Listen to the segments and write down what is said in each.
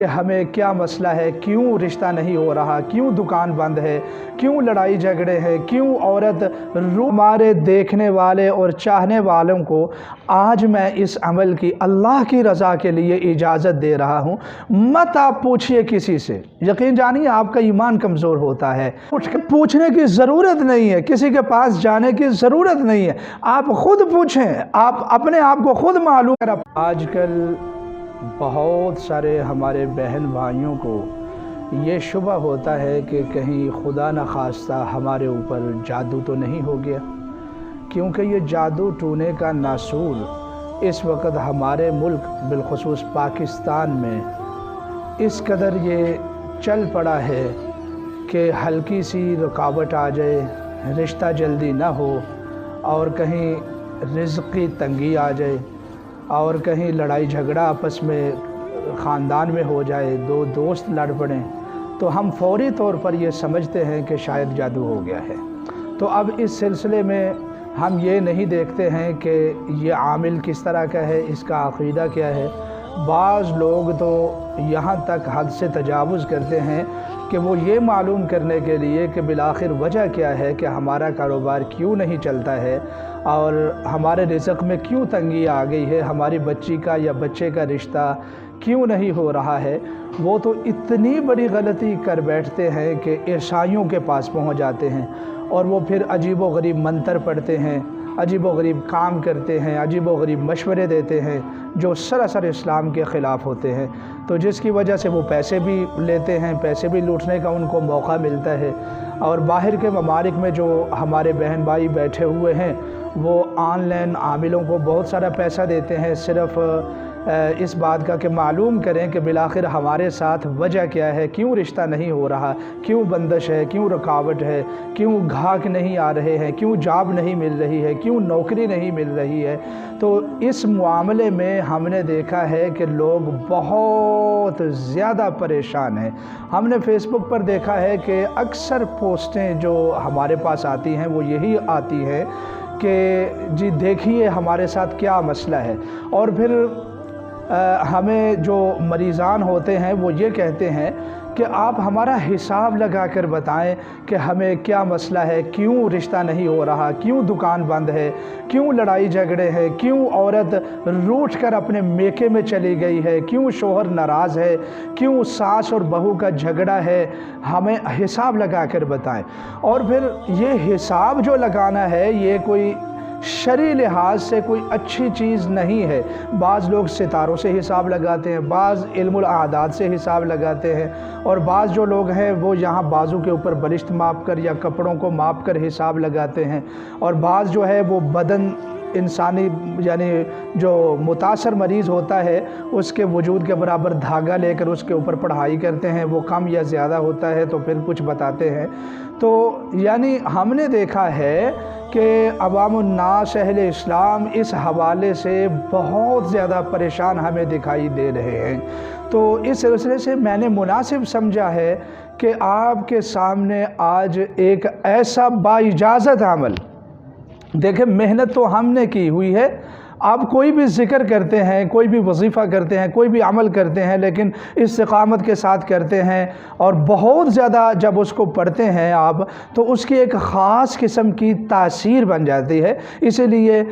کہ ہمیں کیا مسئلہ ہے، کیوں رشتہ نہیں ہو رہا، کیوں دکان بند ہے، کیوں لڑائی جھگڑے ہیں، کیوں عورت ہمارے دیکھنے والے اور چاہنے والوں کو آج میں اس عمل کی اللہ کی رضا کے لیے اجازت دے رہا ہوں۔ مت آپ پوچھئے کسی سے، یقین جانیے آپ کا ایمان کمزور ہوتا ہے۔ پوچھنے کی ضرورت نہیں ہے، کسی کے پاس جانے کی ضرورت نہیں ہے، آپ خود پوچھیں، آپ اپنے آپ کو خود معلوم کریں۔ آج کل بہت سارے ہمارے بہن بھائیوں کو یہ شبہ ہوتا ہے کہ کہیں خدا نخواستہ ہمارے اوپر جادو تو نہیں ہو گیا، کیونکہ یہ جادو ٹونے کا ناصور اس وقت ہمارے ملک بالخصوص پاکستان میں اس قدر یہ چل پڑا ہے کہ ہلکی سی رکاوٹ آ جائے، رشتہ جلدی نہ ہو، اور کہیں رزق کی تنگی آ جائے، اور کہیں لڑائی جھگڑا آپس میں خاندان میں ہو جائے، دو دوست لڑ پڑیں، تو ہم فوری طور پر یہ سمجھتے ہیں کہ شاید جادو ہو گیا ہے۔ تو اب اس سلسلے میں ہم یہ نہیں دیکھتے ہیں کہ یہ عامل کس طرح کا ہے، اس کا عقیدہ کیا ہے۔ بعض لوگ تو یہاں تک حد سے تجاوز کرتے ہیں کہ وہ یہ معلوم کرنے کے لیے کہ بالآخر وجہ کیا ہے کہ ہمارا کاروبار کیوں نہیں چلتا ہے اور ہمارے رزق میں کیوں تنگی آ گئی ہے، ہماری بچی کا یا بچے کا رشتہ کیوں نہیں ہو رہا ہے، وہ تو اتنی بڑی غلطی کر بیٹھتے ہیں کہ عیسائیوں کے پاس پہنچ جاتے ہیں، اور وہ پھر عجیب و غریب منتر پڑھتے ہیں، عجیب و غریب کام کرتے ہیں، عجیب و غریب مشورے دیتے ہیں جو سراسر اسلام کے خلاف ہوتے ہیں، تو جس کی وجہ سے وہ پیسے بھی لیتے ہیں، پیسے بھی لوٹنے کا ان کو موقع ملتا ہے۔ اور باہر کے ممالک میں جو ہمارے بہن بھائی بیٹھے ہوئے ہیں وہ آن لائن عاملوں کو بہت سارا پیسہ دیتے ہیں، صرف اس بات کا کہ معلوم کریں کہ بالآخر ہمارے ساتھ وجہ کیا ہے، کیوں رشتہ نہیں ہو رہا، کیوں بندش ہے، کیوں رکاوٹ ہے، کیوں گھاک نہیں آ رہے ہیں، کیوں جاب نہیں مل رہی ہے، کیوں نوکری نہیں مل رہی ہے۔ تو اس معاملے میں ہم نے دیکھا ہے کہ لوگ بہت زیادہ پریشان ہیں۔ ہم نے فیس بک پر دیکھا ہے کہ اکثر پوسٹیں جو ہمارے پاس آتی ہیں وہ یہی آتی ہیں کہ جی دیکھیے ہمارے ساتھ کیا مسئلہ ہے، اور پھر ہمیں جو مریضان ہوتے ہیں وہ یہ کہتے ہیں کہ آپ ہمارا حساب لگا کر بتائیں کہ ہمیں کیا مسئلہ ہے، کیوں رشتہ نہیں ہو رہا، کیوں دکان بند ہے، کیوں لڑائی جھگڑے ہیں، کیوں عورت روٹھ کر اپنے میکے میں چلی گئی ہے، کیوں شوہر ناراض ہے، کیوں ساس اور بہو کا جھگڑا ہے، ہمیں حساب لگا کر بتائیں۔ اور پھر یہ حساب جو لگانا ہے یہ کوئی شرعی لحاظ سے کوئی اچھی چیز نہیں ہے۔ بعض لوگ ستاروں سے حساب لگاتے ہیں، بعض علم الاعداد سے حساب لگاتے ہیں، اور بعض جو لوگ ہیں وہ یہاں بازو کے اوپر بلشت ماپ کر یا کپڑوں کو ماپ کر حساب لگاتے ہیں، اور بعض جو ہے وہ بدن انسانی یعنی جو متاثر مریض ہوتا ہے اس کے وجود کے برابر دھاگا لے کر اس کے اوپر پڑھائی کرتے ہیں، وہ کم یا زیادہ ہوتا ہے تو پھر کچھ بتاتے ہیں۔ تو یعنی ہم نے دیکھا ہے کہ عوام الناس اہل اسلام اس حوالے سے بہت زیادہ پریشان ہمیں دکھائی دے رہے ہیں۔ تو اس سلسلے سے میں نے مناسب سمجھا ہے کہ آپ کے سامنے آج ایک ایسا بااجازت عمل، دیکھیں محنت تو ہم نے کی ہوئی ہے، آپ کوئی بھی ذکر کرتے ہیں، کوئی بھی وظیفہ کرتے ہیں، کوئی بھی عمل کرتے ہیں لیکن استقامت کے ساتھ کرتے ہیں، اور بہت زیادہ جب اس کو پڑھتے ہیں آپ تو اس کی ایک خاص قسم کی تاثیر بن جاتی ہے۔ اسی لیے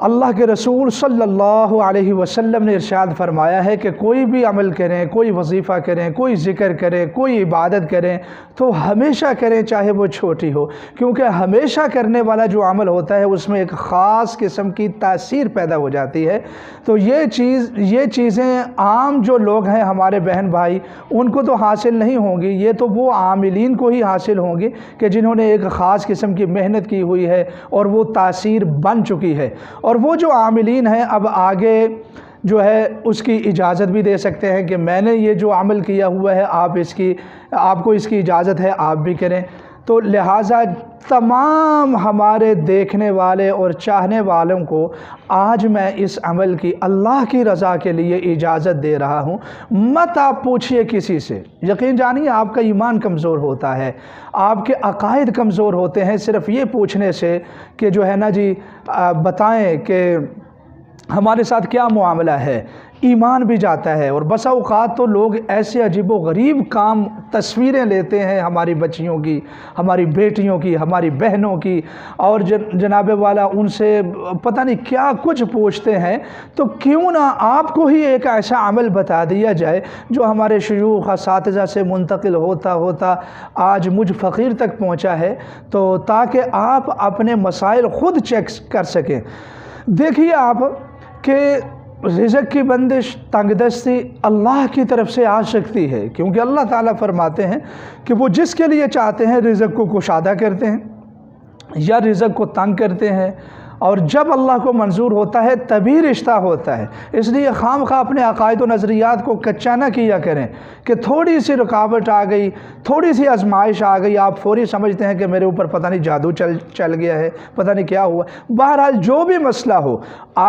اللہ کے رسول صلی اللہ علیہ وسلم نے ارشاد فرمایا ہے کہ کوئی بھی عمل کریں، کوئی وظیفہ کریں، کوئی ذکر کریں، کوئی عبادت کریں تو ہمیشہ کریں چاہے وہ چھوٹی ہو، کیونکہ ہمیشہ کرنے والا جو عمل ہوتا ہے اس میں ایک خاص قسم کی تاثیر پیدا ہو جاتی ہے۔ تو یہ چیزیں عام جو لوگ ہیں ہمارے بہن بھائی ان کو تو حاصل نہیں ہوں گی، یہ تو وہ عاملین کو ہی حاصل ہوں گی کہ جنہوں نے ایک خاص قسم کی محنت کی ہوئی ہے اور وہ تاثیر بن چکی ہے۔ اور وہ جو عاملین ہیں اب آگے جو ہے اس کی اجازت بھی دے سکتے ہیں کہ میں نے یہ جو عمل کیا ہوا ہے آپ کو اس کی اجازت ہے، آپ بھی کریں۔ تو لہٰذا تمام ہمارے دیکھنے والے اور چاہنے والوں کو آج میں اس عمل کی اللہ کی رضا کے لیے اجازت دے رہا ہوں۔ مت آپ پوچھئے کسی سے، یقین جانیے آپ کا ایمان کمزور ہوتا ہے، آپ کے عقائد کمزور ہوتے ہیں صرف یہ پوچھنے سے کہ جو ہے نا جی بتائیں کہ ہمارے ساتھ کیا معاملہ ہے۔ ایمان بھی جاتا ہے۔ اور بسا اوقات تو لوگ ایسے عجیب و غریب کام تصویریں لیتے ہیں ہماری بچیوں کی، ہماری بیٹیوں کی، ہماری بہنوں کی، اور جناب والا ان سے پتہ نہیں کیا کچھ پوچھتے ہیں۔ تو کیوں نہ آپ کو ہی ایک ایسا عمل بتا دیا جائے جو ہمارے شیوخ اساتذہ سے منتقل ہوتا ہوتا آج مجھ فقیر تک پہنچا ہے، تو تاکہ آپ اپنے مسائل خود چیک کر سکیں۔ دیکھیے آپ کہ رزق کی بندش، تنگ دستی اللہ کی طرف سے آ سکتی ہے، کیونکہ اللہ تعالیٰ فرماتے ہیں کہ وہ جس کے لیے چاہتے ہیں رزق کو کشادہ کرتے ہیں یا رزق کو تنگ کرتے ہیں، اور جب اللہ کو منظور ہوتا ہے تبھی رشتہ ہوتا ہے۔ اس لیے خام خواہ اپنے عقائد و نظریات کو کچا نہ کیا کریں کہ تھوڑی سی رکاوٹ آ گئی، تھوڑی سی آزمائش آ گئی، آپ فوری سمجھتے ہیں کہ میرے اوپر پتہ نہیں جادو چل گیا ہے، پتہ نہیں کیا ہوا۔ بہرحال جو بھی مسئلہ ہو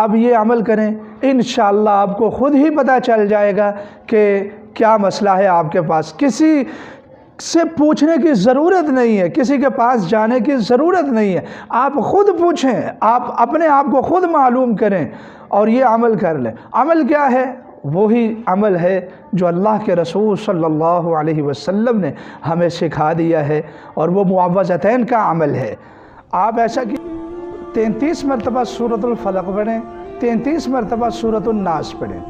آپ یہ عمل کریں، انشاءاللہ آپ کو خود ہی پتہ چل جائے گا کہ کیا مسئلہ ہے آپ کے پاس۔ کسی سے پوچھنے کی ضرورت نہیں ہے، کسی کے پاس جانے کی ضرورت نہیں ہے، آپ خود پوچھیں، آپ اپنے آپ کو خود معلوم کریں اور یہ عمل کر لیں۔ عمل کیا ہے؟ وہی عمل ہے جو اللہ کے رسول صلی اللہ علیہ وسلم نے ہمیں سکھا دیا ہے، اور وہ معوذتین کا عمل ہے۔ آپ ایسا کہ 33 مرتبہ سورۃ الفلق پڑھیں، 33 مرتبہ سورۃ الناس پڑھیں۔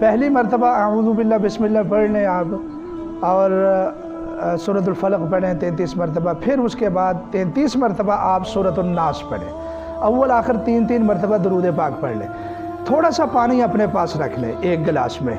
پہلی مرتبہ اعوذ باللہ بسم اللہ پڑھ لیں آپ، اور سورۃ الفلق پڑھیں 33 مرتبہ، پھر اس کے بعد 33 مرتبہ آپ سورۃ الناس پڑھیں، اول آخر 3 مرتبہ درود پاک پڑھ لیں۔ تھوڑا سا پانی اپنے پاس رکھ لیں ایک گلاس میں،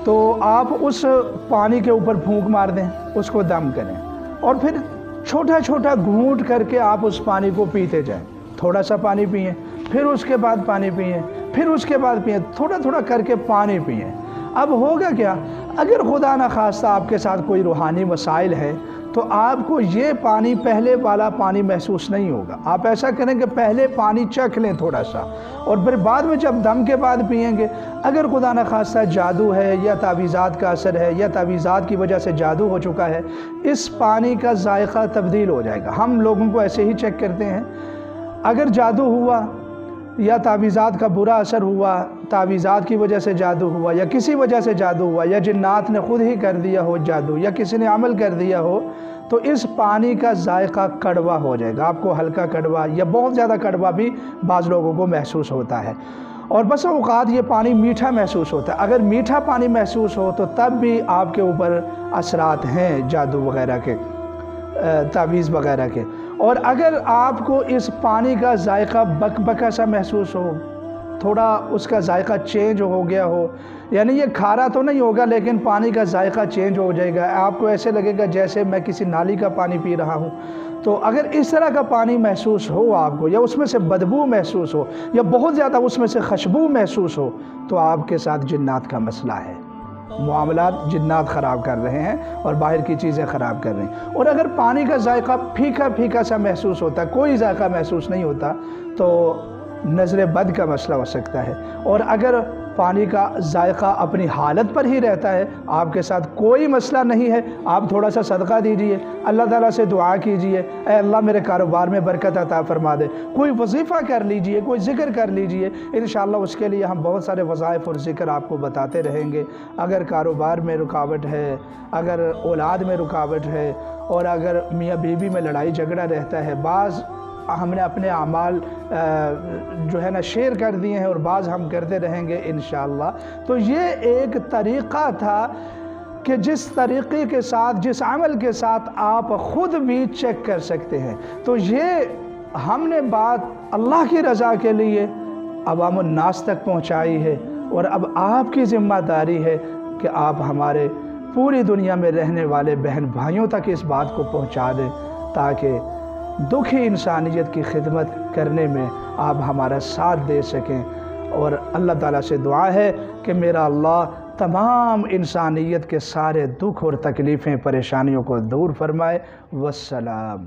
تو آپ اس پانی کے اوپر پھونک مار دیں، اس کو دم کریں، اور پھر چھوٹا چھوٹا گھونٹ کر کے آپ اس پانی کو پیتے جائیں۔ تھوڑا سا پانی پئیں، پھر اس کے بعد پانی پئیں، پھر اس کے بعد پئیں، تھوڑا تھوڑا کر کے پانی پئیں۔ اب ہوگا کیا؟ اگر خدا نخواستہ آپ کے ساتھ کوئی روحانی مسائل ہے تو آپ کو یہ پانی، پہلے والا پانی محسوس نہیں ہوگا۔ آپ ایسا کریں کہ پہلے پانی چکھ لیں تھوڑا سا، اور پھر بعد میں جب دم کے بعد پئیں گے، اگر خدا نخواستہ جادو ہے یا تعویذات کا اثر ہے یا تعویذات کی وجہ سے جادو ہو چکا ہے، اس پانی کا ذائقہ تبدیل ہو جائے گا۔ ہم لوگوں کو ایسے ہی چیک کرتے ہیں، اگر جادو ہوا یا تعویذات کا برا اثر ہوا، تعویذات کی وجہ سے جادو ہوا یا کسی وجہ سے جادو ہوا یا جنات نے خود ہی کر دیا ہو جادو یا کسی نے عمل کر دیا ہو، تو اس پانی کا ذائقہ کڑوا ہو جائے گا۔ آپ کو ہلکا کڑوا یا بہت زیادہ کڑوا بھی بعض لوگوں کو محسوس ہوتا ہے، اور بس اوقات یہ پانی میٹھا محسوس ہوتا ہے۔ اگر میٹھا پانی محسوس ہو تو تب بھی آپ کے اوپر اثرات ہیں جادو وغیرہ کے، تعویذ وغیرہ کے۔ اور اگر آپ کو اس پانی کا ذائقہ بک بکا سا محسوس ہو، تھوڑا اس کا ذائقہ چینج ہو گیا ہو، یعنی یہ کھارا تو نہیں ہوگا لیکن پانی کا ذائقہ چینج ہو جائے گا، آپ کو ایسے لگے گا جیسے میں کسی نالی کا پانی پی رہا ہوں، تو اگر اس طرح کا پانی محسوس ہو آپ کو، یا اس میں سے بدبو محسوس ہو، یا بہت زیادہ اس میں سے خوشبو محسوس ہو، تو آپ کے ساتھ جنات کا مسئلہ ہے۔ معاملات جنات خراب کر رہے ہیں اور باہر کی چیزیں خراب کر رہے ہیں۔ اور اگر پانی کا ذائقہ پھیکا پھیکا سا محسوس ہوتا ہے، کوئی ذائقہ محسوس نہیں ہوتا، تو نظر بد کا مسئلہ ہو سکتا ہے۔ اور اگر پانی کا ذائقہ اپنی حالت پر ہی رہتا ہے، آپ کے ساتھ کوئی مسئلہ نہیں ہے، آپ تھوڑا سا صدقہ دیجئے، اللہ تعالیٰ سے دعا کیجئے، اے اللہ میرے کاروبار میں برکت عطا فرما دے، کوئی وظیفہ کر لیجئے، کوئی ذکر کر لیجئے، انشاءاللہ اس کے لیے ہم بہت سارے وظائف اور ذکر آپ کو بتاتے رہیں گے۔ اگر کاروبار میں رکاوٹ ہے، اگر اولاد میں رکاوٹ ہے، اور اگر میاں بیوی میں لڑائی جھگڑا رہتا ہے، بعض ہم نے اپنے اعمال جو ہے نا شیئر کر دیے ہیں اور بعض ہم کرتے رہیں گے انشاءاللہ۔ تو یہ ایک طریقہ تھا کہ جس طریقے کے ساتھ، جس عمل کے ساتھ آپ خود بھی چیک کر سکتے ہیں۔ تو یہ ہم نے بات اللہ کی رضا کے لیے عوام الناس تک پہنچائی ہے، اور اب آپ کی ذمہ داری ہے کہ آپ ہمارے پوری دنیا میں رہنے والے بہن بھائیوں تک اس بات کو پہنچا دیں، تاکہ دکھی انسانیت کی خدمت کرنے میں آپ ہمارا ساتھ دے سکیں۔ اور اللہ تعالیٰ سے دعا ہے کہ میرا اللہ تمام انسانیت کے سارے دکھ اور تکلیفیں، پریشانیوں کو دور فرمائے۔ والسلام۔